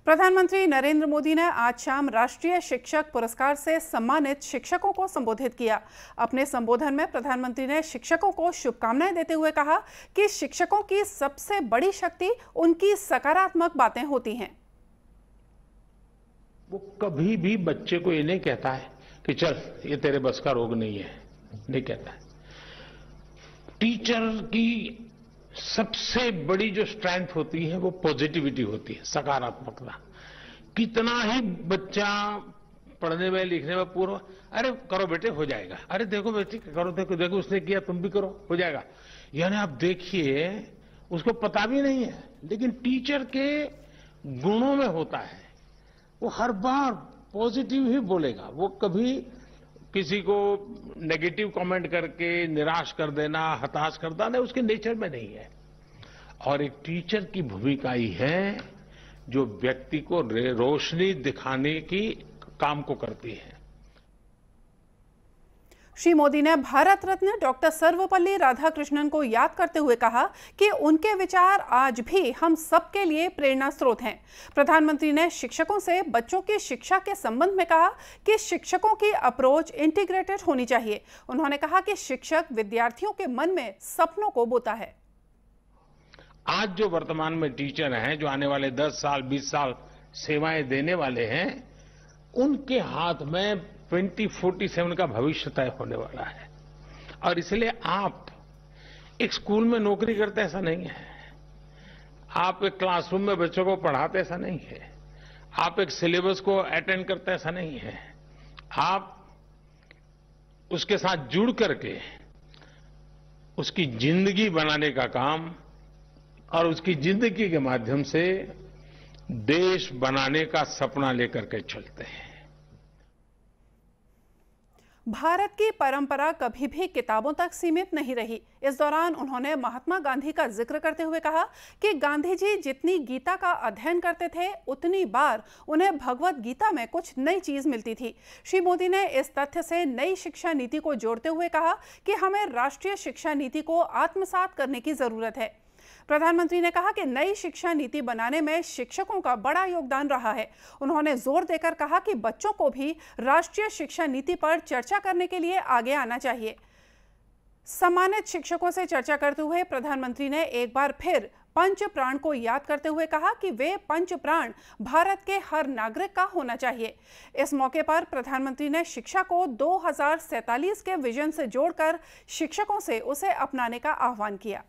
प्रधानमंत्री नरेंद्र मोदी ने आज शाम राष्ट्रीय शिक्षक पुरस्कार से सम्मानित शिक्षकों को संबोधित किया। अपने संबोधन में प्रधानमंत्री ने शिक्षकों को शुभकामनाएं देते हुए कहा कि शिक्षकों की सबसे बड़ी शक्ति उनकी सकारात्मक बातें होती हैं। वो कभी भी बच्चे को ये नहीं कहता है कि चल ये तेरे बस का रोग नहीं है, नहीं कहता है। टीचर की सबसे बड़ी जो स्ट्रेंथ होती है वो पॉजिटिविटी होती है, सकारात्मकता। कितना ही बच्चा पढ़ने में लिखने में पूरा, अरे करो बेटे हो जाएगा, अरे देखो बेटे करो, देखो देखो उसने किया तुम भी करो हो जाएगा, यानी आप देखिए उसको पता भी नहीं है, लेकिन टीचर के गुणों में होता है। वो हर बार पॉजिटिव ही बोलेगा, वो कभी किसी को नेगेटिव कमेंट करके निराश कर देना, हताश कर देना उसके नेचर में नहीं है। और एक टीचर की भूमिका ही है जो व्यक्ति को रोशनी दिखाने की काम को करती है। श्री मोदी ने भारत रत्न डॉक्टर सर्वपल्ली राधाकृष्णन को याद करते हुए कहा कि उनके विचार आज भी हम सबके लिए प्रेरणा स्रोत हैं। प्रधानमंत्री ने शिक्षकों से बच्चों की शिक्षा के संबंध में कहा कि शिक्षकों की अप्रोच इंटीग्रेटेड होनी चाहिए। उन्होंने कहा कि शिक्षक विद्यार्थियों के मन में सपनों को बोता है। आज जो वर्तमान में टीचर हैं, जो आने वाले 10 साल 20 साल सेवाएं देने वाले हैं, उनके हाथ में 2047 का भविष्य तय होने वाला है। और इसलिए आप एक स्कूल में नौकरी करते ऐसा नहीं है, आप एक क्लासरूम में बच्चों को पढ़ाते ऐसा नहीं है, आप एक सिलेबस को अटेंड करते ऐसा नहीं है, आप उसके साथ जुड़ करके उसकी जिंदगी बनाने का काम और उसकी जिंदगी के माध्यम से देश बनाने का सपना लेकर के चलते हैं। भारत की परंपरा कभी भी किताबों तक सीमित नहीं रही। इस दौरान उन्होंने महात्मा गांधी का जिक्र करते हुए कहा कि गांधी जी जितनी गीता का अध्ययन करते थे उतनी बार उन्हें भगवत गीता में कुछ नई चीज मिलती थी। श्री मोदी ने इस तथ्य से नई शिक्षा नीति को जोड़ते हुए कहा कि हमें राष्ट्रीय शिक्षा नीति को आत्मसात करने की जरूरत है। प्रधानमंत्री ने कहा कि नई शिक्षा नीति बनाने में शिक्षकों का बड़ा योगदान रहा है। उन्होंने जोर देकर कहा कि बच्चों को भी राष्ट्रीय शिक्षा नीति पर चर्चा करने के लिए आगे आना चाहिए। सम्मानित शिक्षकों से चर्चा करते हुए प्रधानमंत्री ने एक बार फिर पंच प्राण को याद करते हुए कहा कि वे पंच प्राण भारत के हर नागरिक का होना चाहिए। इस मौके पर प्रधानमंत्री ने शिक्षा को 2047 के विजन से जोड़कर शिक्षकों से उसे अपनाने का आह्वान किया।